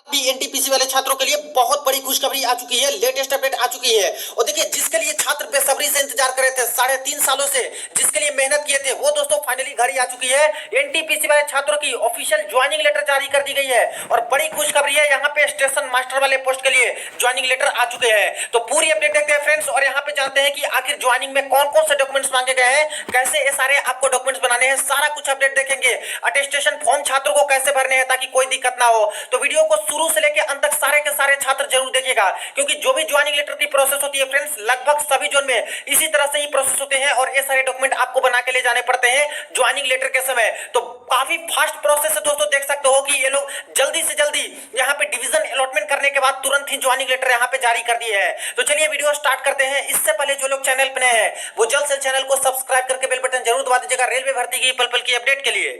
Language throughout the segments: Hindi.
भी एनटीपीसी वाले छात्रों के लिए बहुत बड़ी खुशखबरी आ चुकी है, लेटेस्ट अपडेट आ चुकी है। और देखिए, जिसके लिए छात्र बेसब्री से इंतजार कर रहे थे 3.5 सालों से, जिसके लिए मेहनत किए थे, वो दोस्तों फाइनली घड़ी आ चुकी है। एनटीपीसी वाले छात्रों की ऑफिशियल ज्वाइनिंग लेटर जारी कर दी गई है और बड़ी खुशखबरी है, यहाँ पे स्टेशन मास्टर वाले पोस्ट के लिए ज्वाइनिंग लेटर आ चुके हैं। तो पूरी अपडेट देखते हैं फ्रेंड्स, और यहाँ पे जानते हैं कि आखिर ज्वाइनिंग में कौन कौन से डॉक्यूमेंट्स मांगे गए हैं, कैसे ये सारे आपको डॉक्यूमेंट्स बनाने हैं, सारा कुछ अपडेट देखेंगे। अटेस्टेशन फॉर्म छात्रों को कैसे भरने हैं ताकि कोई दिक्कत ना हो। तो वीडियो को शुरू से लेकर अंत तक सारे के सारे छात्र जरूर देखिएगा, क्योंकि जो भी ज्वाइनिंग लेटर की प्रोसेस होती है फ्रेंड्स, लगभग सभी जोन में इसी तरह से ही प्रोसेस होते हैं और ये सारे डॉक्यूमेंट आपको बना के ले जाने पड़ते हैं ज्वाइनिंग लेटर के समय। तो काफी फास्ट प्रोसेस है दोस्तों, देख सकते हो कि ये लोग जल्दी से जल्दी यहाँ पे डिवीजन अलॉटमेंट करने के बाद तुरंत ही ज्वाइनिंग लेटर यहाँ पे जारी कर दिए हैं। तो चलिए वीडियो स्टार्ट करते हैं। इससे पहले जो लोग चैनल पे नए हैं वो जल्द से चैनल को सब्सक्राइब करके बेल बटन जरूर दबा दीजिएगा रेलवे भर्ती की पल पल की अपडेट के लिए।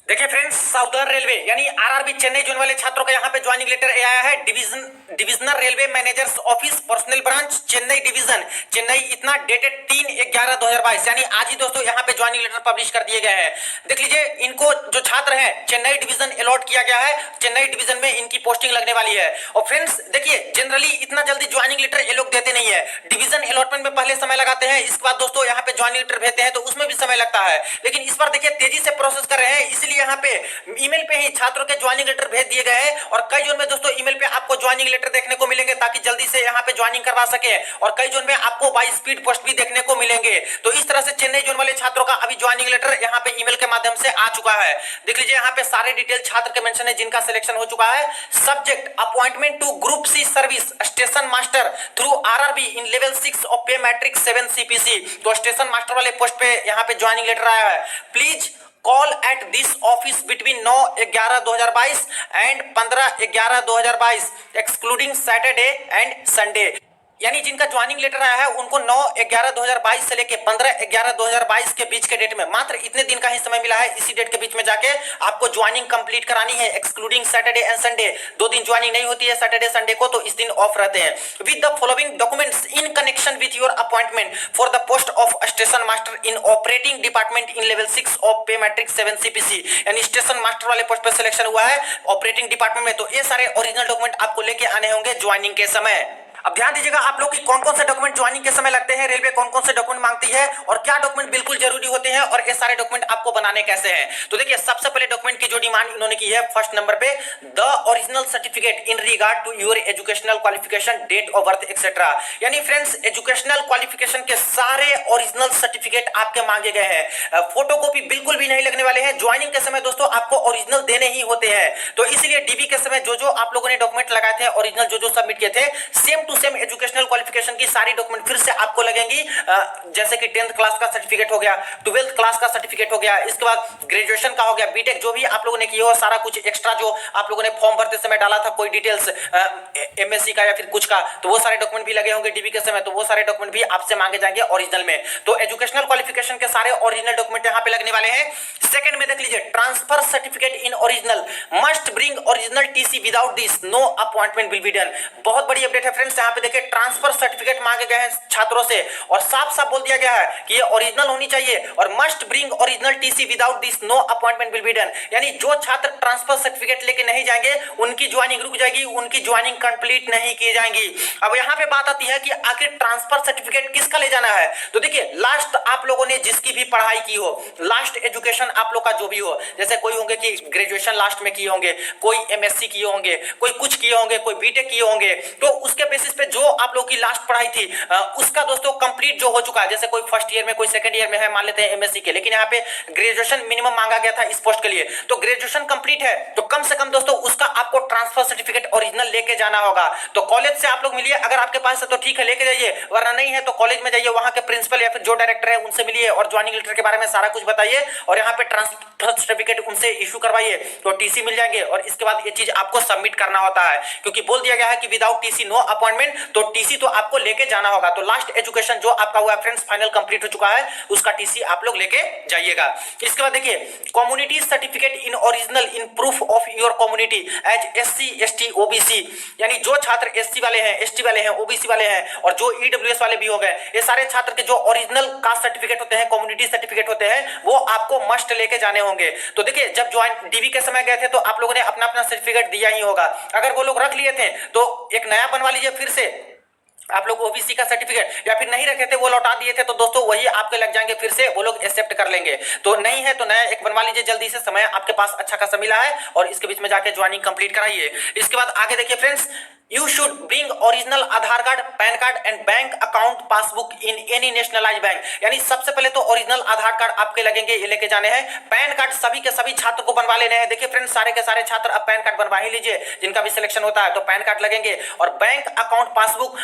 देखिए फ्रेंड्स, साउदर्न रेलवे यानी आरआरबी चेन्नई जोन वाले छात्रों का यहाँ पे ज्वाइनिंग लेटर आया है। Divisional railway managers office personal branch Chennai division Chennai, इतना डेटेड 3/11/2022, यानी आज ही दोस्तों यहाँ पे ज्वाइनिंग लेटर पब्लिश कर दिए गए हैं। देख लीजिए, इनको जो छात्र हैं चेन्नई डिवीजन अलॉट किया गया है, चेन्नई डिवीजन में इनकी पोस्टिंग लगने वाली है। और फ्रेंड्स देखिए, जनरली इतना जल्दी ज्वाइनिंग लेटर ये लोग देते नहीं है, डिवीजन अलॉटमेंट में पहले समय लगाते हैं, इसके बाद दोस्तों यहाँ पे ज्वाइनिंग लेटर भेजते हैं तो उसमें भी समय लगता है। लेकिन इस बार देखिए तेजी से प्रोसेस कर रहे हैं, इसलिए यहाँ पे ईमेल पे ही छात्रों के ज्वाइनिंग लेटर भेज दिए गए हैं। और कई जोन में दोस्तों ईमेल पे आपको ज्वाइनिंग लेटर देखने को मिलेंगे ताकि जल्दी से यहाँ पे ज्वाइनिंग करवा सके, और कई जोन में आपको बाय स्पीड पोस्ट भी देखने को मिलेंगे। तो इस तरह से चेन्नई जोन वाले छात्रों का अभी ज्वाइनिंग लेटर यहाँ पे ईमेल के माध्यम से आ चुका है। देख लीजिए, यहाँ पे सारे डिटेल छात्र के मेंशन है जिनका सिलेक्शन हो चुका है। Subject appointment to group C service station master through RRB in level 6 of pay matrix 7 CPC. तो स्टेशन मास्टर वाले पोस्ट पे यहाँ पे ज्वाइनिंग लेटर आया है। Please call at this office between 9/11/2022 and 15/11/2022 excluding Saturday and Sunday. यानी जिनका ज्वाइनिंग लेटर आया है उनको 9/11/2022 से लेके 15/11/2022 के बीच के डेट में मात्र इतने दिन का ही समय मिला है। इसी डेट के बीच में जाके आपको ज्वाइनिंग कंप्लीट करानी है, एक्सक्लूडिंग सैटरडे एंड संडे। 2 दिन ज्वाइनिंग नहीं होती है सैटरडे संडे को, तो इस दिन ऑफ रहते हैं। With the following documents in connection with your appointment for the post of station master in operating department in level 6 of pay matrix 7 CPC. यानी स्टेशन मास्टर वाले पोस्ट पर सिलेक्शन हुआ है ऑपरेटिंग डिपार्टमेंट में, तो ये सारे ओरिजिनल डॉक्यूमेंट आपको लेके आने होंगे ज्वाइनिंग के समय। अब ध्यान दीजिएगा आप लोग कि कौन कौन से डॉक्यूमेंट ज्वाइनिंग के समय लगते हैं, रेलवे कौन कौन से डॉक्यूमेंट मांगती है और क्या डॉक्यूमेंट बिल्कुल जरूरी होते हैं, और ये सारे डॉक्यूमेंट आपको बनाने कैसे हैं। तो देखिए, सबसे पहले डॉक्यूमेंट की जो डिमांड इन्होंने की है फर्स्ट नंबर पे, the original certificate in regard to your educational qualification, date of birth etcetera. यानी फ्रेंड्स, एजुकेशनल क्वालिफिकेशन के सारे ओरिजिनल सर्टिफिकेट आपके मांगे गए हैं। फोटोकॉपी बिल्कुल भी नहीं लगने वाले हैं। ज्वाइनिंग के समय दोस्तों आपको ओरिजिनल देने ही होते हैं, तो इसलिए डीबी के समय जो जो आप लोगों ने डॉक्यूमेंट लगाए थे ओरिजिनल जो जो सबमिट किए थे, same to same educational qualification की सारी डॉक्यूमेंट फिर से आपको लगेंगी। जैसे कि 10th क्लास का सर्टिफिकेट हो गया, 12th क्लास का सर्टिफिकेट हो गया, इसके बाद ग्रेजुएशन का हो गया, बीटेक जो भी आप लोगों ने किया हो, सारा कुछ एक्स्ट्रा जो आप लोगों ने फॉर्म भरते समय डाला था कोई डिटेल्स एमएससी का या फिर कुछ का, तो वो सारे डॉक्यूमेंट भी लगे होंगे डीबी के समय, तो वो सारे डॉक्यूमेंट भी आपसे मांगे जाएंगे ओरिजिनल में। तो एजुकेशनल क्वालिफिकेशन के सारे ओरिजिनल डॉक्यूमेंट यहाँ पे लगने वाले हैं। सेकंड में देख लीजिए, transfer certificate in original must bring original TC, without this no appointment will be done. बहुत बड़ी अपडेट है फ्रेंड्स, यहाँ पे देखिए ट्रांसफर सर्टिफिकेट मांगे गए हैं छात्रों से और साफ साफ बोल दिया गया है कि ये ओरिजिनल होनी चाहिए और must bring original TC, without this no appointment will be done. यानी जो छात्र ट्रांसफर सर्टिफिकेट लेके नहीं जाएंगे उनकी ज्वाइनिंग रुक जाएगी, उनकी ज्वाइनिंग कंप्लीट नहीं की जाएगी। अब यहाँ पे बात आती है कि आखिर ट्रांसफर सर्टिफिकेट किसका ले जाना है। तो देखिए, लास्ट आप लोगों ने जिसकी भी पढ़ाई की हो, लास्ट एजुकेशन आप लोग का जो भी हो, जैसे कोई होंगे कि ग्रेजुएशन लास्ट में किए होंगे, कोई एमएससी किए होंगे, कोई कुछ किए होंगे, कोई बीटेक किए होंगे, तो उसके बेसिस पे जो आप लोग की लास्ट पढ़ाई थी उसका दोस्तों कंप्लीट जो हो चुका है, जैसे कोई फर्स्ट ईयर में कोई सेकंड ईयर में है, मान लेते हैं एमएससी के, लेकिन यहाँ पे ग्रेजुएशन मिनिमम मांगा गया था इस पोस्ट के लिए, तो ग्रेजुएशन कंप्लीट है तो कम से कम दोस्तों उसका आपको ट्रांसफर सर्टिफिकेट ओरिजिनल लेके जाना होगा। तो कॉलेज से आप लोग मिलिए, अगर आपके पास है तो ठीक है लेके जाइए, वरना नहीं है तो कॉलेज में जाइए, वहां के प्रिंसिपल या फिर जो डायरेक्टर है उनसे मिलिए और ज्वाइनिंग लेटर के बारे में सारा कुछ बताइए और यहाँ पे ट्रांसफर सर्टिफिकेट उनसे इशू करवाइए, तो टीसी मिल जाएंगे। और इसके बाद ये चीज आपको सबमिट करना होता है, क्योंकि बोल दिया गया है कि विदाउट टीसी नो अपॉइंटमेंट, तो टीसी तो आपको लेके जाना होगा। तो लास्ट एजुकेशन जो आपका हुआ फ्रेंड्स फाइनल कंप्लीट हो चुका है, उसका टीसी आप लोग लेके जाइएगा। इसके बाद देखिए, community certificate in original in proof of your community as SC ST OBC OBC, यानी जो छात्र एससी वाले हैं, एसटी वाले हैं, ओबीसी वाले हैं और जो ईडब्ल्यूएस वाले भी हो गए, ये सारे छात्र के जो ओरिजिनल कास्ट सर्टिफिकेट होते हैं, कम्युनिटी सर्टिफिकेट होते हैं, वो आपको मस्ट लेके जाने होंगे। तो देखिए जब ज्वाइन डीवी के समय गए थे तो आप लोगों ने अपना अपना सर्टिफिकेट दिया ही होगा। अगर वो लोग रख लिए थे तो एक नया बनवा लीजिए फिर से आप लोग ओबीसी का सर्टिफिकेट, या फिर नहीं रखे थे वो लौटा दिए थे तो दोस्तों वही आपके लग जाएंगे, फिर से वो लोग एक्सेप्ट कर लेंगे। तो नहीं है तो नया एक बनवा लीजिए जल्दी से, समय आपके पास अच्छा खासा मिला है और इसके बीच में जाके ज्वाइनिंग कंप्लीट कराइए। इसके बाद आगे देखिए friends, you should bring original Aadhaar card, pan card and bank account passbook in any nationalised bank. यानी सबसे पहले तो ओरिजिनल आधार कार्ड आपके लगेंगे, ये लेके जाने हैं। पैन कार्ड सभी के सभी छात्र को बनवा लेने हैं। देखिए फ्रेंड्स, सारे के सारे छात्र अब पैन कार्ड बनवा ही लीजिए, जिनका भी सिलेक्शन होता है तो पैन कार्ड लगेंगे। और बैंक अकाउंट पासबुक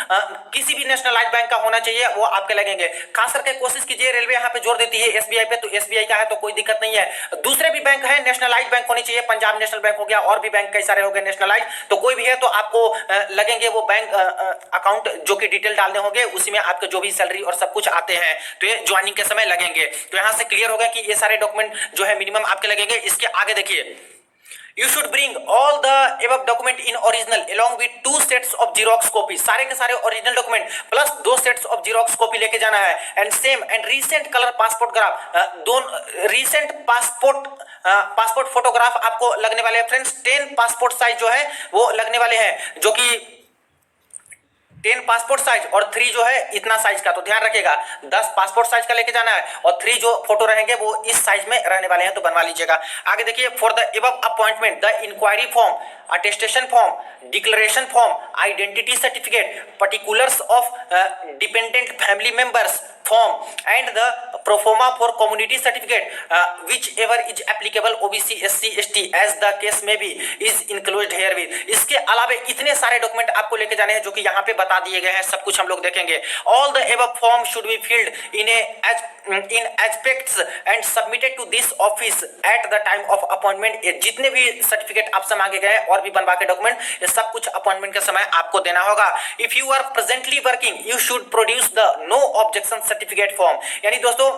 किसी भी नेशनलाइज्ड बैंक का होना चाहिए, वो आपके लगेंगे। खास करके कोशिश कीजिए, रेलवे यहाँ पे जोर देती है एसबीआई पे, तो एसबीआई का है तो कोई दिक्कत नहीं है। दूसरे भी बैंक है नेशनलाइज्ड बैंक होनी चाहिए, पंजाब नेशनल बैंक हो गया और भी बैंक कई सारे हो गए नेशनलाइज्ड, तो कोई भी है तो आपको लगेंगे वो बैंक अकाउंट जो कि डिटेल डालने होंगे, उसी में आपके जो भी सैलरी और सब कुछ आते हैं तो ये ज्वाइनिंग के समय लगेंगे। तो यहां से क्लियर होगा कि ये सारे डॉक्यूमेंट जो है मिनिमम आपके लगेंगे। इसके आगे देखिए, You should bring all the above document in original along with 2 sets of Xerox copy। सारे के सारे original document plus 2 sets of Xerox copy लेके जाना है। And same and recent colour passport graph, दोनों रीसेंट पासपोर्ट फोटोग्राफ आपको लगने वाले हैं फ्रेंड्स। 10 पासपोर्ट साइज जो है वो लगने वाले हैं, जो कि 10 पासपोर्ट साइज और 3 जो है इतना साइज का, तो ध्यान रखिएगा 10 पासपोर्ट साइज का लेके जाना है और 3 जो फोटो रहेंगे वो इस साइज में रहने वाले हैं, तो बनवा लीजिएगा। आगे देखिए, for the above appointment the inquiry form, attestation form, declaration form, identity certificate, particulars of dependent family members form and the proforma for community certificate which ever is applicable OBC SC ST as the case में भी इज इंक्लूडेड हियर विद। इसके अलावा इतने सारे डॉक्यूमेंट आपको लेके जाने हैं जो कि यहाँ पे बता दिए गए हैं, सब कुछ हम लोग देखेंगे। All the above form should be filled in aspects and submitted to this office at the time of appointment. जितने भी सर्टिफिकेट आपसे मांगे गए और भी बनवा के डॉक्यूमेंट, ये सब कुछ अपॉइंटमेंट के समय आपको देना होगा। If you are presently working you should produce the no objection certificate form, यानी दोस्तों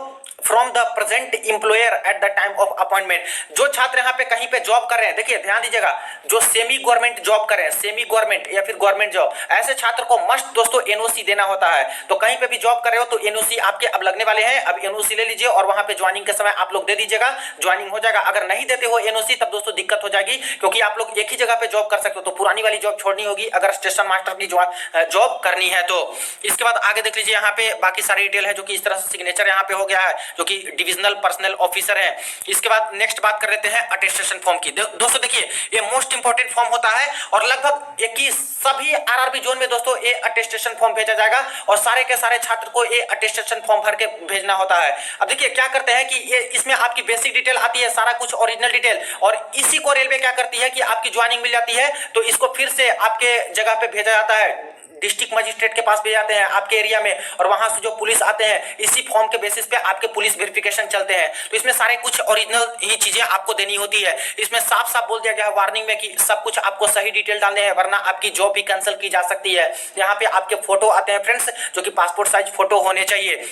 from the present employer at the time of appointment. जो छात्र यहाँ पे कहीं पे जॉब कर रहे हैं, देखिए ध्यान दीजिएगा, जो सेमी गवर्नमेंट जॉब कर रहे हैं, सेमी गवर्नमेंट या फिर गवर्नमेंट जॉब, ऐसे छात्र को मस्ट दोस्तों एनओसी देना होता है। तो कहीं पे भी जॉब कर रहे हो तो एनओसी आपके अब लगने वाले हैं, अब एनओसी ले लीजिए और वहां पे ज्वाइनिंग के समय आप लोग दे दीजिएगा, ज्वाइनिंग हो जाएगा। अगर नहीं देते हो एनओसी तब दोस्तों दिक्कत हो जाएगी, क्योंकि आप लोग एक ही जगह पे जॉब कर सकते हो, तो पुरानी वाली जॉब छोड़नी होगी अगर स्टेशन मास्टर की जॉब करनी है तो। इसके बाद आगे देख लीजिए, यहाँ पे बाकी सारी डिटेल है जो कि इस तरह से सिग्नेचर यहाँ पे हो गया है, जो कि डिविजनल पर्सनल ऑफिसर है। इसके बाद नेक्स्ट बात कर लेते हैं अटेस्टेशन फॉर्म की। दोस्तों देखिए, ये मोस्ट इंपॉर्टेंट फॉर्म होता है और लगभग 21 सभी आरआरबी जोन में दोस्तों ये अटेस्टेशन फॉर्म भेजा जाएगा और सारे के सारे छात्र को ये अटेस्टेशन फॉर्म भर के भेजना होता है। अब देखिए क्या करते हैं कि ये इसमें आपकी बेसिक डिटेल आती है, सारा कुछ ओरिजिनल डिटेल, और इसी को रेलवे क्या करती है कि आपकी ज्वाइनिंग मिल जाती है तो इसको फिर से आपके जगह पे भेजा जाता है, डिस्ट्रिक्ट मजिस्ट्रेट के पास भेज जाते हैं आपके एरिया में, और वहां से जो पुलिस आते हैं इसी फॉर्म के बेसिस पे आपके पुलिस वेरिफिकेशन चलते हैं। तो इसमें सारे कुछ ओरिजिनल ही चीजें आपको देनी होती है। इसमें साफ साफ बोल दिया गया है वार्निंग में कि सब कुछ आपको सही डिटेल डालने हैं, वरना आपकी जॉब भी कैंसिल की जा सकती है। यहाँ पे आपके फोटो आते हैं फ्रेंड्स, जो कि पासपोर्ट साइज फोटो होने चाहिए।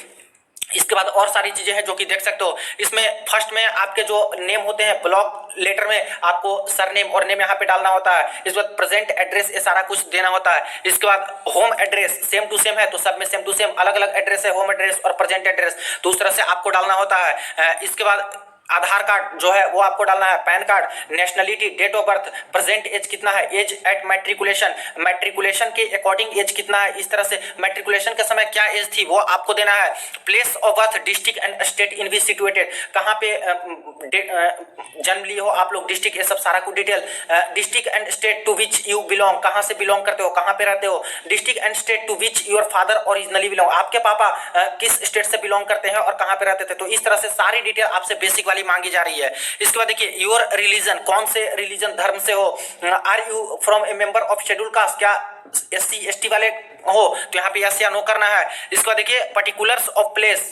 इसके बाद और सारी चीजें हैं जो कि देख सकते हो। इसमें फर्स्ट में आपके जो नेम होते हैं, ब्लॉक लेटर में आपको सरनेम और नेम यहाँ पे डालना होता है। इसके बाद प्रेजेंट एड्रेस, ये सारा कुछ देना होता है। इसके बाद home address same to same है तो सब में सेम टू सेम अलग अलग एड्रेस है, होम एड्रेस और प्रेजेंट एड्रेस, तो उस तरह से आपको डालना होता है। इसके बाद आधार कार्ड जो है वो आपको डालना है, PAN card, nationality, date of birth, present age कितना है, एज एट मैट्रिकुलेशन, मैट्रिकुलेशन के अकॉर्डिंग एज कितना है, इस तरह से मैट्रिकुलेशन के समय क्या एज थी वो आपको देना है। Place of birth, district and state in which situated, कहाँ पे जन्म लिए हो आप लोग, डिस्ट्रिक्ट, ये सब सारा कुछ detail. District and state to which you belong, कहाँ से बिलोंग करते हो, कहाँ पे रहते हो। District and state to which your father originally belong, आपके पापा किस स्टेट से बिलोंग करते हैं और कहाँ पे रहते थे। तो इस तरह से सारी डिटेल आपसे बेसिक वाली मांगी जा रही है। इसके बाद देखिए योर रिलीजन, कौन से रिलीजन धर्म से हो। Are you from a member of schedule caste, क्या एससी एसटी वाले हो तो यहाँ पे यस या नो करना है। इसके बाद देखिए पर्टिकुलर्स ऑफ प्लेस।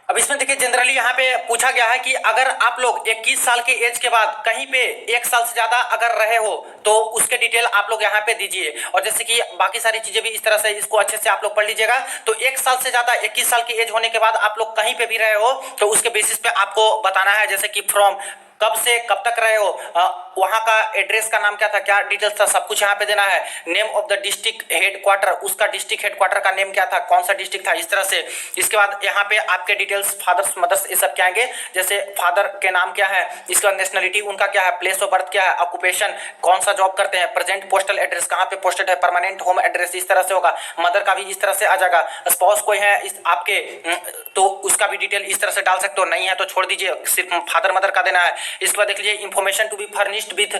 अब इसमें देखिए जनरली यहाँ पे पूछा गया है कि अगर आप लोग 21 साल के एज के बाद कहीं पे 1 साल से ज्यादा अगर रहे हो तो उसके डिटेल आप लोग यहाँ पे दीजिए। और जैसे कि बाकी सारी चीजें भी इस तरह से, इसको अच्छे से आप लोग पढ़ लीजिएगा। तो 1 साल से ज्यादा 21 साल की एज होने के बाद आप लोग कहीं पे भी रहे हो तो उसके बेसिस पे आपको बताना है, जैसे कि फ्रॉम कब से कब तक रहे हो, वहां का एड्रेस का नाम क्या था, क्या डिटेल्स था, सब कुछ यहाँ पे देना है। Name of the district headquarter, उसका डिस्ट्रिक्ट हेडक्वार्टर का नेम क्या था, कौन सा डिस्ट्रिक्ट था, इस तरह से। इसके बाद यहाँ पे आपके डिटेल्स फादर्स मदर्स ये सब क्या आएंगे, जैसे फादर के नाम क्या है, इसके बाद नेशनलिटी उनका क्या है, प्लेस ऑफ बर्थ क्या है, ऑक्यूपेशन कौन सा जॉब करते हैं, प्रेजेंट पोस्टल एड्रेस कहाँ पे पोस्टेड है, परमानेंट होम एड्रेस इस तरह से होगा। मदर का भी इस तरह से आ जाएगा। स्पाउस कोई है इस आपके तो उसका भी डिटेल इस तरह से डाल सकते हो, नहीं है तो छोड़ दीजिए, सिर्फ फादर मदर का देना है। इसके बाद देख लीजिए information to be furnished with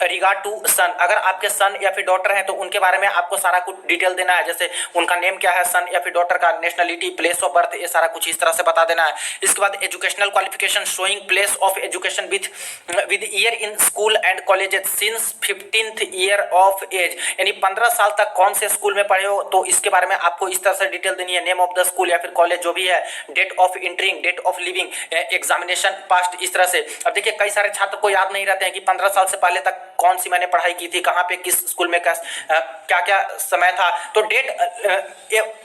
regard to son, अगर आपके सन या फिर डॉटर है तो उनके बारे में आपको सारा कुछ डिटेल देना है, जैसे उनका नेम क्या है, सन या फिर डॉटर का, नेशनलिटी, प्लेस ऑफ बर्थ, ये सारा कुछ इस तरह से बता देना है। इसके बाद educational qualification showing place of education with year in school and colleges since 15th year of age, यानी 15 साल तक कौन से स्कूल में पढ़े हो तो इसके बारे में आपको इस तरह से डिटेल देनी है। नेम ऑफ द स्कूल या फिर कॉलेज जो भी है, date of entering, date of living, examination passed, इस तरह से। अब देखिए कई सारे छात्र को याद नहीं रहते हैं कि 15 साल से पहले तक कौन सी मैंने पढ़ाई की थी, कहाँ पे किस स्कूल में क्या क्या समय था, तो डेट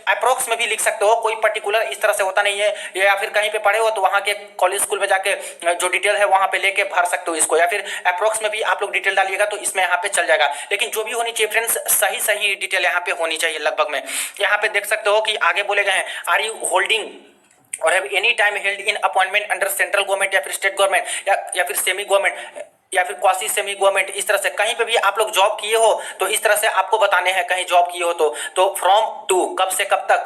अप्रोक्स में भी लिख सकते हो, कोई पर्टिकुलर इस तरह से होता नहीं है। या फिर कहीं पे पढ़े हो तो वहाँ के कॉलेज स्कूल में जाके जो डिटेल है वहाँ पे लेके भर सकते हो इसको, या फिर अप्रोक्स में भी आप लोग डिटेल डालिएगा तो इसमें यहाँ पे चल जाएगा। लेकिन जो भी होनी चाहिए फ्रेंड्स, सही सही डिटेल यहाँ पे होनी चाहिए लगभग में। यहाँ पे देख सकते हो कि आगे बोले गए हैं, आर यू होल्डिंग और have any time held in appointment under central government या फिर स्टेट गवर्नमेंट या फिर सेमी गवर्नमेंट या फिर क्वासी सेमी गवर्नमेंट, इस तरह से कहीं पे भी आप लोग जॉब किए हो तो इस तरह से आपको बताने हैं, कहीं जॉब किए हो तो फ्रॉम टू, कब से कब तक,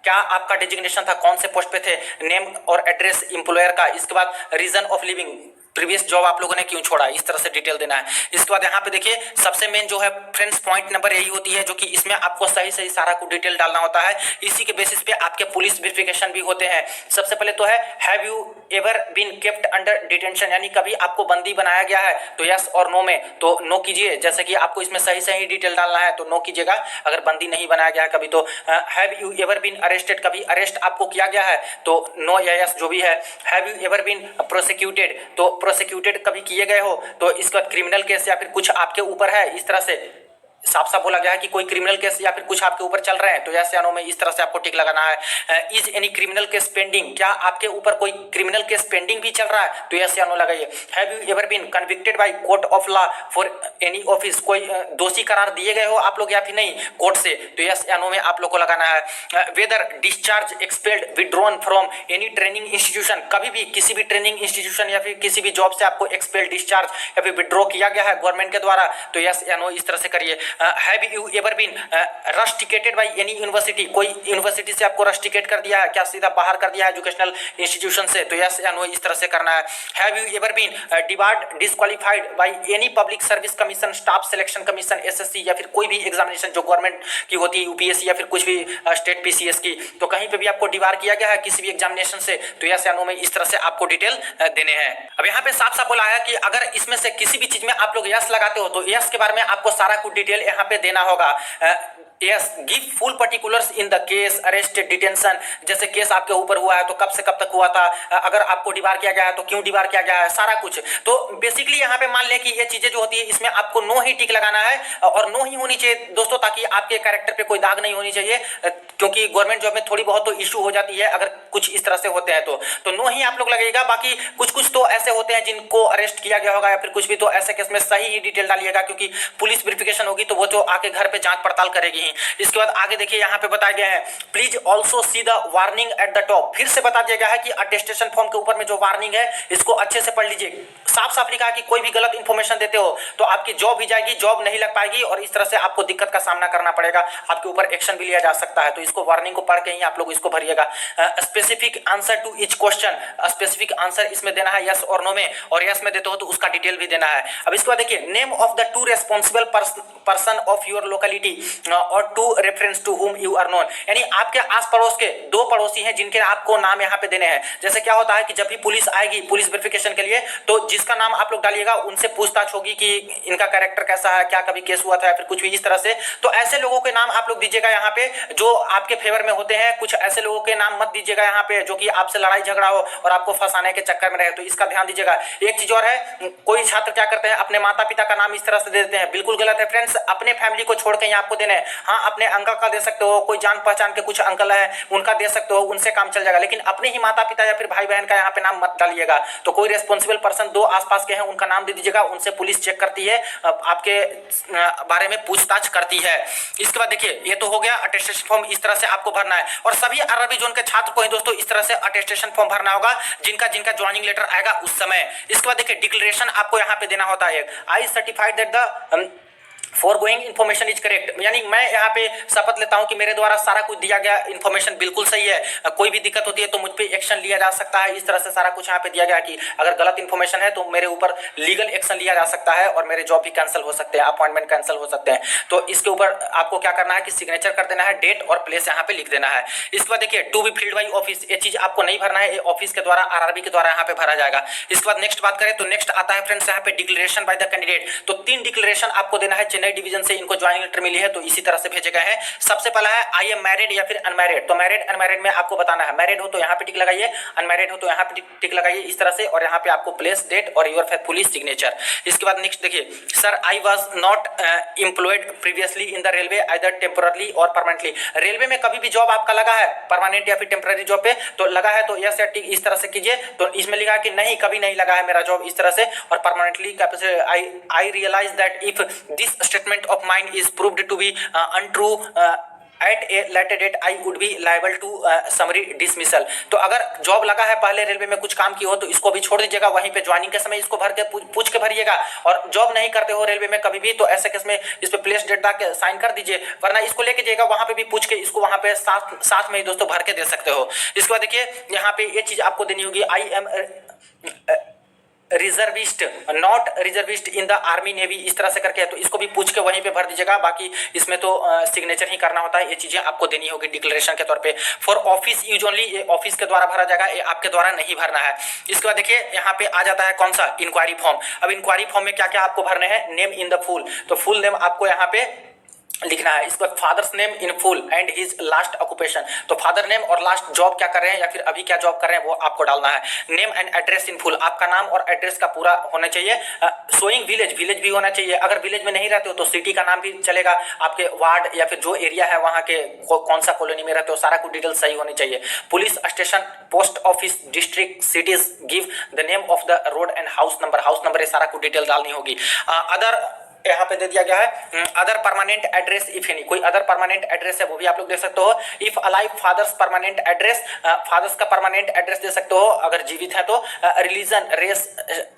क्या आपका डिजिग्नेशन था, कौन से पोस्ट पे थे, नेम और एड्रेस एम्प्लॉयर का। इसके बाद reason of living, previous job आप लोगों ने क्यों छोड़ा, इस तरह से डिटेल देना है। इसके बाद यहाँ पे देखिए सबसे मेन जो है फ्रेंड्स पॉइंट नंबर यही होती है, जो कि इसमें आपको सही सही सारा कुछ डिटेल डालना होता है। इसी के बेसिस पे आपके पुलिस वेरिफिकेशन भी होते हैं। सबसे पहले तो है, have you ever been kept under detention, यानी कभी आपको बंदी बनाया गया है तो यस और नो में तो नो कीजिए, जैसे कि आपको इसमें सही सही डिटेल डालना है तो नो कीजिएगा। अगर बंदी नहीं बनाया गया है कभी तो have you ever been arrested, कभी अरेस्ट आपको किया गया है तो नो या यस जो भी है। Have you ever been prosecuted, तो प्रोसिक्यूटेड कभी किए गए हो तो इसका क्रिमिनल केस या फिर कुछ आपके ऊपर है, इस तरह से साफ साफ बोला गया है कि कोई क्रिमिनल केस या फिर कुछ आपके ऊपर चल रहे हैं तो यस या नो में इस तरह से आपको टिक लगाना है। Is any criminal case pending, क्या आपके ऊपर कोई क्रिमिनल केस पेंडिंग भी चल रहा है तो यस या नो लगाइए। Have you ever been convicted by court of law for any office, कोई दोषी करार दिए गए हो आप लोग या फिर नहीं कोर्ट से तो यस या नो में आप लोग को लगाना है। Whether discharge, expelled, withdrawn from any training institution, कभी भी किसी भी ट्रेनिंग इंस्टीट्यूशन या फिर किसी भी जॉब से आपको एक्सपेल्ड, डिस्चार्ज या फिर विड्रॉ किया गया है गवर्नमेंट के द्वारा तो यस या नो इस तरह से करिए। Have you ever been rusticated by any university, कोई यूनिवर्सिटी से आपको रस्टिकेट कर दिया है क्या, सीधा बाहर कर दिया है एजुकेशनल इंस्टीट्यूशन से तो यस या नो इस तरह से करना है। Have you ever been debarred, disqualified by any public service commission, staff selection commission, SSC या फिर कोई भी एग्जामिनेशन जो गवर्नमेंट की होती है, यूपीएससी या फिर कुछ भी स्टेट पीसीएस की, तो कहीं पे भी आपको डिबार किया गया है किसी भी एग्जामिनेशन से तो यस या नो में इस तरह से आपको डिटेल देने हैं। अब यहाँ पे साफ साफ बोला है कि अगर इसमें से किसी भी चीज में आप लोग यस लगाते हो तो यस के बारे में आपको सारा कुछ डिटेल यहाँ पे देना होगा। Yes, give full particulars in the case, arrest, detention, जैसे केस आपके ऊपर हुआ है तो कब से कब तक हुआ था, अगर आपको डिबार किया गया है तो क्यों डिबार किया गया है, सारा कुछ। तो बेसिकली यहाँ पे मान लें कि ये चीजें जो होती है इसमें आपको नो ही टिक लगाना है और नो ही होनी चाहिए दोस्तों, ताकि आपके कैरेक्टर पे कोई दाग नहीं होनी चाहिए, क्योंकि गवर्नमेंट जॉब में थोड़ी बहुत तो इशू हो जाती है अगर कुछ इस तरह से होते हैं तो नो ही आप लोग लगेगा। बाकी कुछ कुछ तो ऐसे होते हैं जिनको अरेस्ट किया गया होगा या फिर कुछ भी, तो ऐसे केस में सही ही डिटेल डालिएगा, क्योंकि पुलिस वेरिफिकेशन होगी तो वो तो आके घर पे जांच पड़ताल करेगी ही। इसके बाद आगे देखिए यहाँ पे बताया गया है, please also see the warning at the top, फिर से बता दिया गया है कि अटेस्टेशन फॉर्म के ऊपर में जो वार्निंग है इसको अच्छे से पढ़ लीजिए। साफ साफ लिखा है कि कोई भी गलत इंफॉर्मेशन देते हो तो आपकी जॉब ही जाएगी, जॉब नहीं लग पाएगी और इस तरह से आपको दिक्कत का सामना करना पड़ेगा, आपके ऊपर एक्शन भी लिया जा सकता है। तो इसको वार्निंग को पढ़ के ही आप लोग इसको भरिएगा। Specific answer to each question, specific answer इसमें देना है यस और नो में, और यस में देते हो तो उसका डिटेल भी देना है। अब इसके बाद देखिए, name of the two responsible person of your locality और two reference to whom you are known, यानी आपके आस पड़ोस के दो पड़ोसी हैं जिनके आपको नाम यहाँ पे देने हैं। जैसे क्या होता है कि जब भी पुलिस आएगी पुलिस वेरिफिकेशन के लिए तो जिसका नाम आप लोग डालिएगा उनसे पूछताछ होगी कि इनका कैरेक्टर कैसा है, क्या कभी केस हुआ था या फिर कुछ भी इस तरह से, तो ऐसे लोगों के नाम आप लोग दीजिएगा यहाँ पे जो आपके फेवर में होते हैं। कुछ ऐसे लोगों के नाम मत दीजिएगा यहाँ पे जो कि आपसे लड़ाई झगड़ा हो और आपको फंसाने के चक्कर में रहे, तो इसका ध्यान दीजिएगा। एक चीज और है, कोई छात्र क्या करते हैं अपने माता पिता का नाम इस तरह से दे देते हैं, बिल्कुल गलत है फ्रेंड्स। अपने फैमिली को छोड़ के आपको देना है, हाँ, अपने अंकल का दे सकते हो, कोई जान पहचान के कुछ अंकल है उनका दे सकते हो, उनसे काम चल जाएगा, लेकिन अपने ही माता पिता या फिर भाई बहन का यहाँ पे नाम मत डालिएगा। तो कोई रेस्पॉन्सिबल पर्सन दो आसपास के हैं उनका नाम दे दीजिएगा, उनसे पुलिस चेक करती है, आपके बारे में पूछताछ करती है। इसके बाद देखिए, ये तो हो गया अटेस्टेशन फॉर्म, इस तरह से आपको भरना है। और सभी आरआरबी जोन के छात्र को ही दोस्तों इस तरह से अटेस्टेशन फॉर्म भरना होगा, जिनका जिनका ज्वाइनिंग लेटर आएगा उस समय। इसके बाद देखिए, डिक्लेरेशन आपको यहाँ पे देना होता है, आई certified that the forgoing information is correct, यानी मैं यहाँ पे शपथ लेता हूँ कि मेरे द्वारा सारा कुछ दिया गया इन्फॉर्मेशन बिल्कुल सही है। कोई भी दिक्कत होती है तो मुझ पे एक्शन लिया जा सकता है। इस तरह से सारा कुछ यहाँ पे दिया गया कि अगर गलत इन्फॉर्मेशन है तो मेरे ऊपर लीगल एक्शन लिया जा सकता है और मेरे जॉब भी कैंसिल हो सकते हैं, अपॉइंटमेंट कैंसिल हो सकते हैं। तो इसके ऊपर आपको क्या करना है कि सिग्नेचर कर देना है, डेट और प्लेस यहाँ पे लिख देना है। इसके बाद देखिए, to be filled by office, ये चीज आपको नहीं भरना है, ये ऑफिस के द्वारा आरआरबी के द्वारा यहाँ पे भरा जाएगा। इसके बाद नेक्स्ट बात करें तो नेक्स्ट आता है फ्रेंड्स यहाँ पे डिक्लेरेशन बाय द कैंडिडेट। तो 3 डिक्लेरेशन आपको देना है, चेन्नई डिवीजन से इनको ज्वाइनिंग लेटर मिली है तो इसी तरह से भेजे गए हैं। सबसे पहला है आई एम मैरिड या फिर अनमैरिड। तो मैरिड अनमैरिड में आपको बताना है, मैरिड हो तो यहाँ पे टिक लगाइए, अनमैरिड हो तो यहाँ पे टिक लगाइए इस तरह से, और यहाँ पे आपको प्लेस, डेट और योर फेथफुली सिग्नेचर। इसके बाद नेक्स्ट देखिए, sir I was not employed previously in the railway either temporary और परमानेंटली। रेलवे में कभी भी जॉब आपका लगा है परमानेंट या फिर टेम्पोररी जॉब पे, तो लगा है तो यस या टिक इस तरह से कीजिए। तो इसमें लिखा कि नहीं, कभी नहीं लगा है मेरा जॉब इस तरह से, और permanently I realize that if this statement of mind is proved to be untrue at a later date I would be liable to summary dismissal। तो अगर जॉब लगा है पहले रेलवे में कुछ काम की हो तो इसको भी छोड़ दीजिएगा, वहीं पे ज्वाइनिंग के समय इसको भर के पूछ के भरिएगा। और जॉब नहीं करते हो रेलवे में कभी भी तो ऐसे केस में इस पे प्लेस डेट डाल के साइन कर दीजिए, वरना इसको लेके जाइएगा वहां पे भी पूछ के इसको वहां पे साथ में ही दोस्तों भर के दे सकते हो। इसके बाद देखिए, यहाँ पे ये चीज आपको देनी होगी, I am reservist not reservist in the army navy, इस तरह से करके है तो इसको भी पूछ के वहीं पे भर दीजिएगा। बाकी इसमें तो सिग्नेचर ही करना होता है, ये चीजें आपको देनी होगी डिक्लेरेशन के तौर पे। फॉर ऑफिस यूज ओनली, ये ऑफिस के द्वारा भरा जाएगा, ये आपके द्वारा नहीं भरना है। इसके बाद देखिए, यहाँ पे आ जाता है कौन सा, इंक्वायरी फॉर्म। अब इंक्वायरी फॉर्म में क्या क्या आपको भरने हैं, नेम इन द फुल, तो फुल नेम आपको यहाँ पे लिखना है। इसके बाद father's name in full and his last occupation, तो फादर नेम और लास्ट जॉब क्या कर रहे हैं या फिर अभी क्या जॉब कर रहे हैं वो आपको डालना है। Name and address in full, आपका नाम और एड्रेस का पूरा होना चाहिए। शोइंग विलेज, विलेज भी होना चाहिए, अगर विलेज में नहीं रहते हो तो सिटी का नाम भी चलेगा, आपके वार्ड या फिर जो एरिया है वहाँ के कौन सा कॉलोनी में रहते हो, सारा कुछ डिटेल सही होनी चाहिए। Police station, post office, district, cities, give the name of the road and house number, ये सारा कुछ डिटेल डालनी होगी। अदर यहाँ पे दे दिया गया है, other permanent address if any, कोई अदर परमानेंट एड्रेस है वो भी आप लोग दे सकते हो। If alive father's permanent address, father's का परमानेंट एड्रेस दे सकते हो अगर जीवित है तो। Religion, race,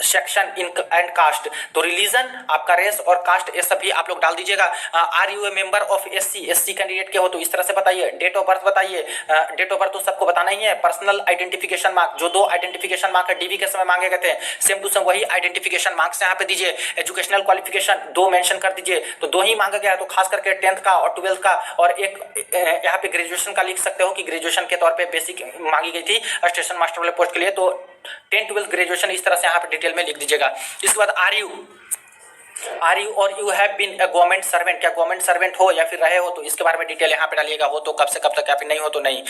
section and caste, तो रिलीजन, आपका रेस और कास्ट ये सब भी आप लोग डाल दीजिएगा। Are you a member of SC candidate के हो तो इस तरह से बताइए। डेट ऑफ बर्थ बताइए, डेट ऑफ बर्थ तो सबको बताना ही है। पर्सनल आइडेंटिफिकेशन मार्क, जो 2 आइडेंटिफिकेशन मार्क डीबी के समय मांगे गए थे सेम टू सेम वही आइडेंटिफिकेशन मार्क्स यहाँ पे दीजिए। एजुकेशनल क्वालिफिकेशन 2 मेंशन कर दीजिए, तो 2 ही मांगा गया है तो खास करके 10th का और 12th का, और एक यहाँ पे ग्रेजुएशन का लिख सकते हो कि ग्रेजुएशन के तौर पे बेसिक मांगी गई थी स्टेशन मास्टर वाले पोस्ट के लिए, तो 10 12 ग्रेजुएशन इस तरह से यहाँ पे डिटेल में लिख दीजिएगा। इसके बाद are you or you have been a government servant, क्या गवर्नमेंट सर्वेंट हो या फिर रहे हो तो इसके बारे में डिटेल यहाँ पे डालिएगा, हो तो कब से कब तक या फिर नहीं हो तो नहीं।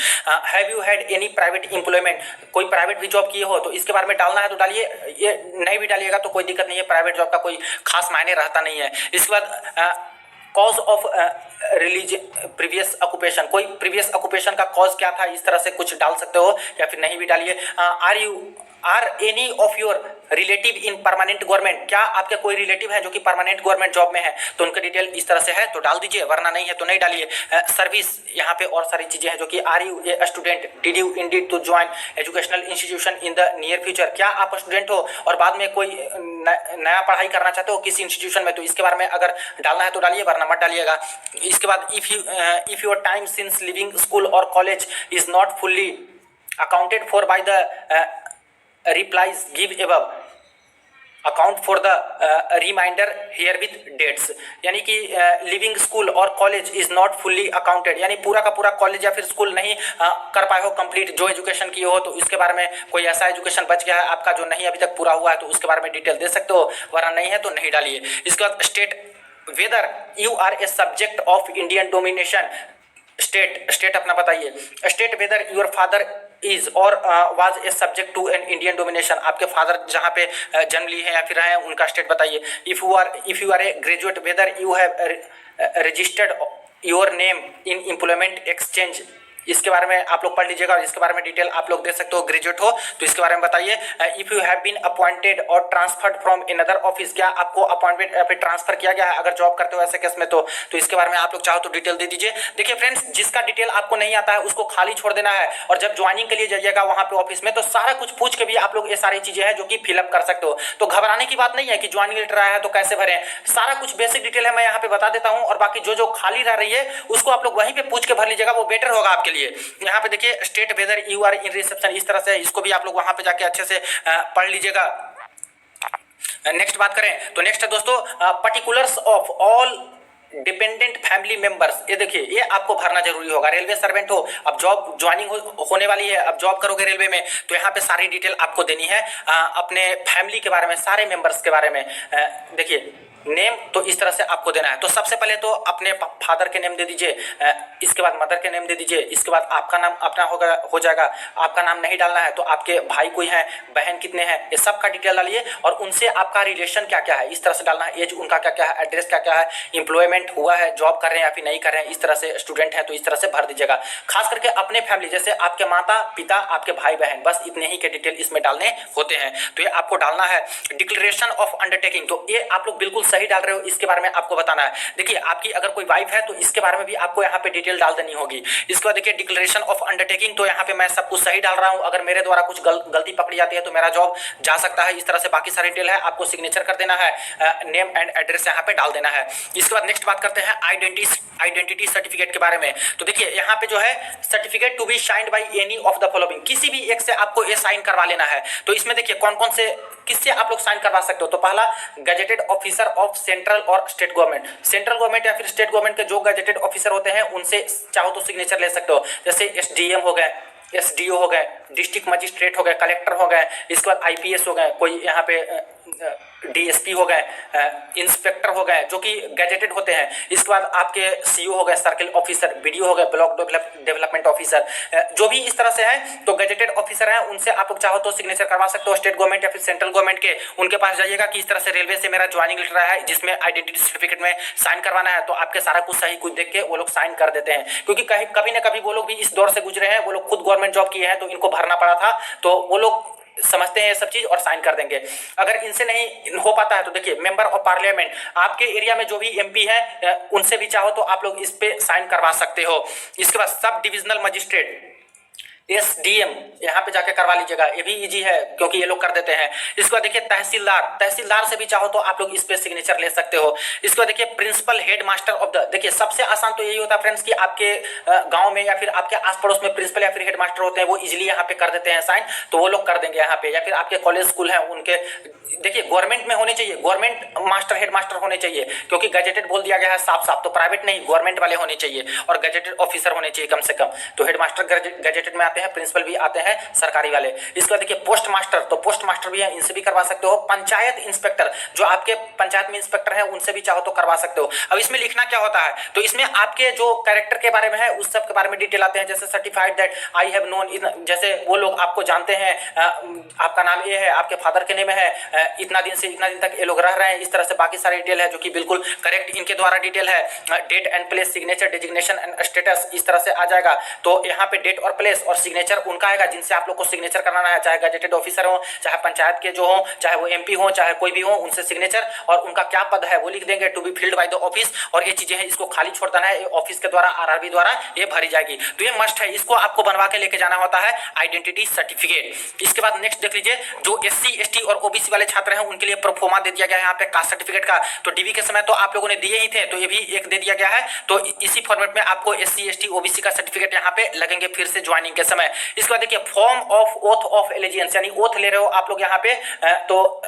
Have you had any private employment, कोई प्राइवेट भी जॉब किए हो तो इसके बारे में डालना है तो डालिए, ये नहीं भी डालिएगा तो कोई दिक्कत नहीं है, प्राइवेट जॉब का कोई खास मायने रहता नहीं है। इसके बाद cause of religion previous occupation, कोई प्रीवियस ऑक्यूपेशन का कॉज क्या था इस तरह से कुछ डाल सकते हो या फिर नहीं भी डालिए। Are any of your relative in permanent government, क्या आपके कोई रिलेटिव है जो कि परमानेंट गवर्नमेंट जॉब में है तो उनका डिटेल इस तरह से है तो डाल दीजिए, वरना नहीं है तो नहीं डालिए। सर्विस, यहाँ पे और सारी चीजें हैं जो कि are you a student, did you indeed to join educational institution in the near future, क्या आप स्टूडेंट हो और बाद में कोई नया पढ़ाई करना चाहते हो किसी इंस्टीट्यूशन में तो इसके बारे में अगर डालना है तो डालिए, वरना मत डालिएगा। इसके बाद if your time since leaving school और college is not fully accounted for by the replies give above account for the remainder here with dates, यानी कि लिविंग स्कूल और college is not fully accounted, यानी पूरा का पूरा कॉलेज या फिर स्कूल नहीं कर पाए हो कंप्लीट जो एजुकेशन किए हो तो इसके बारे में कोई ऐसा एजुकेशन बच गया है आपका जो नहीं अभी तक पूरा हुआ है तो उसके बारे में डिटेल दे सकते हो, वरना नहीं है तो नहीं डालिए। इसके बाद state whether you are a subject of Indian domination, state अपना बताइए। State whether your father is or was a subject to an Indian domination, आपके फादर जहाँ पे जन्म लिए हैं या फिर रहे हैं उनका स्टेट बताइए। If you are a graduate whether you have registered your name in employment exchange, इसके बारे में आप लोग पढ़ लीजिएगा और इसके बारे में डिटेल आप लोग दे सकते हो। ग्रेजुएट हो तो इसके बारे में बताइए। If you have been appointed or transferred from another office, क्या आपको अपॉइंटमेंट या फिर ट्रांसफर किया गया है अगर जॉब करते हो ऐसे केस में तो इसके बारे में आप लोग चाहो तो डिटेल दे दीजिए। देखिए फ्रेंड्स, जिसका डिटेल आपको नहीं आता है उसको खाली छोड़ देना है, और जब ज्वाइनिंग के लिए जाइएगा वहां पे ऑफिस में तो सारा कुछ पूछ के भी आप लोग ये सारी चीजें हैं जो कि फिलअप कर सकते हो। तो घबराने की बात नहीं है कि ज्वाइनिंग लेटर आया है तो कैसे भरें, सारा कुछ बेसिक डिटेल है मैं यहाँ पे बता देता हूँ, और बाकी जो खाली रह रही है उसको आप लोग वहीं पे पूछ के भर लीजिएगा, वो बेटर होगा आपके लिए। यहाँ पे देखिए state whether you are in reception, इस तरह से इसको भी आप लोग वहां पे जाके अच्छे से पढ़ लीजिएगा। नेक्स्ट बात करें तो नेक्स्ट है दोस्तों particulars of all dependent family members. ये देखिए ये आपको भरना जरूरी होगा। रेलवे सर्वेंट हो, अब जॉब ज्वाइनिंग होने वाली है, अब जॉब करोगे रेलवे में तो यहाँ पे सारी डिटेल आपको देनी है अपने फैमिली के बारे में, सारे मेंबर्स के बारे में। देखिए नेम तो इस तरह से आपको देना है। तो सबसे पहले तो अपने फादर के नेम दे दीजिए, इसके बाद मदर के नेम दे दीजिए, इसके बाद आपका नाम अपना हो जाएगा। आपका नाम नहीं डालना है तो आपके भाई कोई है, बहन कितने हैं, ये सब का डिटेल डालिए, और उनसे आपका रिलेशन क्या क्या है इस तरह से डालना है। एज उनका क्या क्या है, एड्रेस क्या क्या है, एम्प्लॉयमेंट हुआ है, जॉब कर रहे हैं या फिर नहीं कर रहे हैं, इस तरह से स्टूडेंट है तो इस तरह से भर दीजिएगा। खास करके अपने फैमिली जैसे आपके माता पिता, आपके भाई बहन, बस इतने ही के डिटेल इसमें डालने होते हैं, तो ये आपको डालना है। डिक्लेरेशन ऑफ अंडरटेकिंग, तो ये आप लोग बिल्कुल सही डाल रहे हो, इसके बारे में आपको बताना है। देखिए आपकी अगर कोई वाइफ है तो इसके बारे में भी आपको यहाँ पे डिटेल डाल देनी होगी। इसके बाद देखिए डिक्लेरेशन ऑफ अंडरटेकिंग, तो यहाँ पे मैं सब कुछ सही डाल रहा हूँ, अगर मेरे द्वारा कुछ गलती पकड़ी जाती है तो मेरा जॉब जा सकता है, इस तरह से बाकी सारी डिटेल है, आपको सिग्नेचर कर देना है, नेम एंड एड्रेस यहाँ पे डाल देना है। इसके बाद नेक्स्ट बात करते हैं आइडेंटिटी सर्टिफिकेट के बारे में। तो देखिए यहाँ पे जो है certificate to be signed by any of the following, किसी भी एक से आपको ये साइन करवा लेना है। तो इसमें देखिए कौन कौन से किससे आप लोग साइन करवा सकते हो। तो पहला गजेटेड ऑफिसर ऑफ सेंट्रल और स्टेट गवर्नमेंट, सेंट्रल गवर्नमेंट या फिर स्टेट गवर्नमेंट के जो गजेटेड ऑफिसर होते हैं उनसे चाहो तो सिग्नेचर ले सकते हो, जैसे एसडीएम हो गए, एसडीओ हो गए, डिस्ट्रिक्ट मजिस्ट्रेट हो गए, कलेक्टर हो गए, इसके बाद आईपीएस हो गए, कोई यहाँ पे डीएसपी हो गए, इंस्पेक्टर हो गए जो कि गैजेटेड होते हैं। इसके बाद आपके सीओ हो गए, सर्किल ऑफिसर, बीडीओ हो गए, ब्लॉक डेवलपमेंट ऑफिसर, जो भी इस तरह से है तो गैजेटेड ऑफिसर हैं, उनसे आप लोग चाहो तो सिग्नेचर करवा सकते हो। स्टेट गवर्नमेंट या फिर सेंट्रल गवर्नमेंट के उनके पास जाइएगा कि इस तरह से रेलवे से मेरा ज्वाइनिंग लेटर आया है जिसमें आइडेंटिटी सर्टिफिकेट में साइन करवाना है, तो आपके सारा कुछ सही कुछ देख के वो लोग साइन कर देते हैं, क्योंकि कभी ना कभी वो लोग भी इस दौर से गुजरे हैं, वो लोग खुद गवर्नमेंट जॉब किए हैं तो इनको भरना पड़ा था, तो वो लोग समझते हैं ये सब चीज और साइन कर देंगे। अगर इनसे नहीं हो पाता है तो देखिए मेंबर ऑफ पार्लियामेंट, आपके एरिया में जो भी एमपी है उनसे भी चाहो तो आप लोग इस पे साइन करवा सकते हो। इसके बाद सब डिविजनल मजिस्ट्रेट एसडीएम यहाँ पे जाके करवा लीजिएगा, ये भी इजी है क्योंकि ये लोग कर देते हैं। इसके बाद देखिए तहसीलदार से भी चाहो तो आप लोग इस पे सिग्नेचर ले सकते हो। इसके बाद देखिए principal head master of the, देखिए सबसे आसान तो यही होता है फ्रेंड्स कि आपके गांव में या फिर आपके आस पड़ोस में प्रिंसिपल या फिर हेड मास्टर होते हैं, वो इजिली यहाँ पे कर देते हैं साइन, तो वो लोग कर देंगे यहाँ पे। या फिर आपके कॉलेज स्कूल है उनके, देखिए गवर्नमेंट में होने चाहिए, गवर्नमेंट मास्टर हेड मास्टर होने चाहिए, क्योंकि गजेटेड बोल दिया गया है साफ साफ, तो प्राइवेट नहीं गवर्नमेंट वाले होने चाहिए, और गजेटेड ऑफिसर होने चाहिए कम से कम। तो हेड मास्टर गजेटेड में आते हैं, प्रिंसिपल भी आते हैं सरकारी वाले। इसके बाद देखिए पोस्ट मास्टर, तो पोस्ट मास्टर भी है, इनसे भी करवा सकते हो। पंचायत इंस्पेक्टर, जो आपके पंचायत में इंस्पेक्टर है उनसे भी चाहो तो करवा सकते हो। अब इसमें लिखना क्या होता है, तो इसमें आपके जो कैरेक्टर के बारे में है उस सब के बारे में डिटेल आते हैं, जैसे certified that I have known, जैसे वो लोग आपको जानते हैं, आपका नाम ये है, आपके फादर के नेम है, इतना दिन से इतना दिन तक ये लोग रह रहे हैं, इस तरह से बाकी सारी डिटेल है जो कि बिल्कुल करेक्ट इनके द्वारा डिटेल है। Date and place, signature, designation and status, इस तरह से आ जाएगा। तो यहाँ पे डेट और प्लेस और सिग्नेचर उनका आएगा जिनसे आप लोग को सिग्नेचर कराना है, चाहे गजेटेड ऑफिसर हो, चाहे पंचायत के जो हो, चाहे वो एमपी हो, चाहे कोई भी हो, उनसे सिग्नेचर और उनका क्या पद है वो लिख देंगे, to be filled by the office, और ये चीजें हैं इसको खाली छोड़ देना है, ऑफिस के द्वारा आरआरबी द्वारा ये भरी जाएगी। तो ये मस्ट है, इसको आपको बनवा के लेके जाना होता है आइडेंटिटी सर्टिफिकेट। इसके बाद नेक्स्ट देख लीजिए, जो एससी एसटी और ओबीसी वाले छात्र हैं उनके लिए प्रोफोमा दे दिया गया है यहाँ पे कास्ट सर्टिफिकेट का। तो डीवी के समय तो आप लोगों ने दिए ही थे, तो ये भी एक दे दिया गया है, तो इसी फॉर्मेट में आपको एससी एसटी ओबीसी का सर्टिफिकेट यहाँ पे लगेंगे फिर से ज्वाइनिंग के समय। इसके बाद देखिए form of oath of allegiance, यानी ओथ ले रहे हो आप लोग यहाँ पे, तो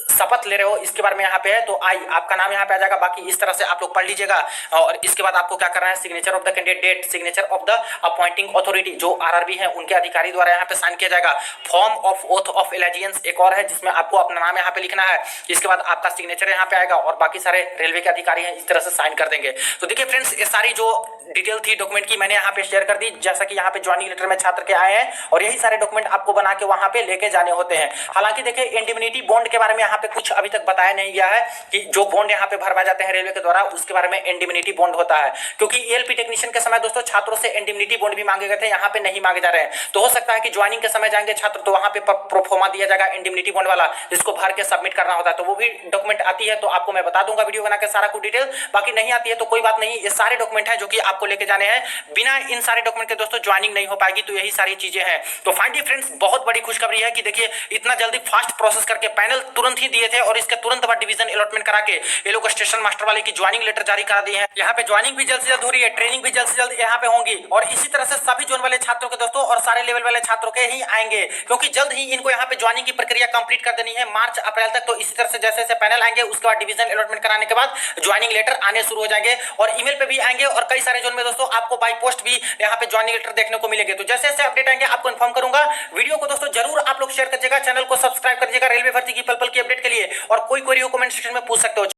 शपथ ले रहे हो, इसके बारे में यहाँ पे है, तो आई आपका नाम यहाँ पे आ जाएगा। बाकी इस तरह से आप लोग पढ़ लीजिएगा। और इसके बाद आपको क्या करना है, signature of the candidate, signature of the appointing authority, जो आरआरबी है उनके अधिकारी द्वारा यहाँ पे साइन किया जाएगा। Form of oath of allegiance एक और है जिसमें आपको अपना नाम यहाँ पे लिखना है, इसके बाद आपका सिग्नेचर यहाँ पे आएगा और बाकी सारे रेलवे के अधिकारी हैं इस तरह से साइन कर देंगे। तो देखिए फ्रेंड्स, ये सारी जो डिटेल थी डॉक्यूमेंट की मैंने यहाँ पे शेयर कर दी, जैसा कि यहाँ पे ज्वाइनिंग लेटर में छात्र के आए हैं, और यही सारे डॉक्यूमेंट आपको बना के वहां पे लेके जाने होते हैं। हालांकि देखिए इंडिमनिटी बॉन्ड के बारे में यहाँ पे कुछ अभी तक बताया नहीं गया है कि जो बॉन्ड यहाँ पे भरवाए जाते हैं रेलवे के द्वारा उसके बारे में इंडिमिनिटी बॉन्ड होता है, क्योंकि ईएलपी टेक्नीशियन के समय दोस्तों छात्रों से इंडिमिनिटी बॉन्ड भी मांगे गए थे, यहाँ पे नहीं मांगे जा रहे हैं। तो हो सकता है कि ज्वाइनिंग के समय जाएंगे छात्र तो वहां पे प्रोफोमा दिया जाएगा इंडिमिनिटी बॉन्ड वाला, जिसको भर के सबमिट करना होता है। तो वो भी डॉक्यूमेंट आती है तो आपको मैं बता दूंगा वीडियो बना के सारा कुछ डिटेल। बाकी नहीं आती है तो कोई बात नहीं, ये सारे डॉक्यूमेंट है जो कि आपको लेके जाने हैं। बिना इन सारे डॉक्यूमेंट के दोस्तों ज्वाइनिंग नहीं हो पाएगी। तो यही सारी चीजें हैं। तो फाइनली फ्रेंड्स बहुत बड़ी खुशखबरी है कि देखिए इतना जल्दी फास्ट प्रोसेस करके पैनल तुरंत ही दिए थे और इसके तुरंत बाद डिवीजन अलॉटमेंट करा के ये लोग स्टेशन मास्टर वाले की ज्वाइनिंग लेटर जारी करा दिए हैं। यहाँ पे ज्वाइनिंग भी जल्द से जल्द हो रही है, ट्रेनिंग भी जल्द से जल्द यहाँ पे होंगी और इसी तरह से सभी जोन वाले छात्रों के दोस्तों और सारे लेवल वाले छात्रों के ही आएंगे, क्योंकि जल्द ही इनको यहाँ पे ज्वाइनिंग की प्रक्रिया कंप्लीट कर देनी है मार्च अप्रैल तक। तो इसी तरह से जैसे जैसे पैनल आएंगे उसके बाद डिवीजन अलॉटमेंट कराने के बाद ज्वाइनिंग लेटर आने शुरू हो जाएंगे और ईमेल पे भी आएंगे और कई सारे जोन में दोस्तों आपको बाई पोस्ट भी यहाँ पे ज्वाइनिंग लेटर देखने को मिलेंगे। तो जैसे जैसे अपडेट आएंगे आपको इन्फॉर्म करूंगा। वीडियो को दोस्तों जरूर आप लोग शेयर करिएगा, चैनल को सब्सक्राइब करिएगा रेलवे भर्ती की पल पल की अपडेट के लिए, और कोई क्वेरी हो कमेंट सेक्शन में पूछ सकते हो।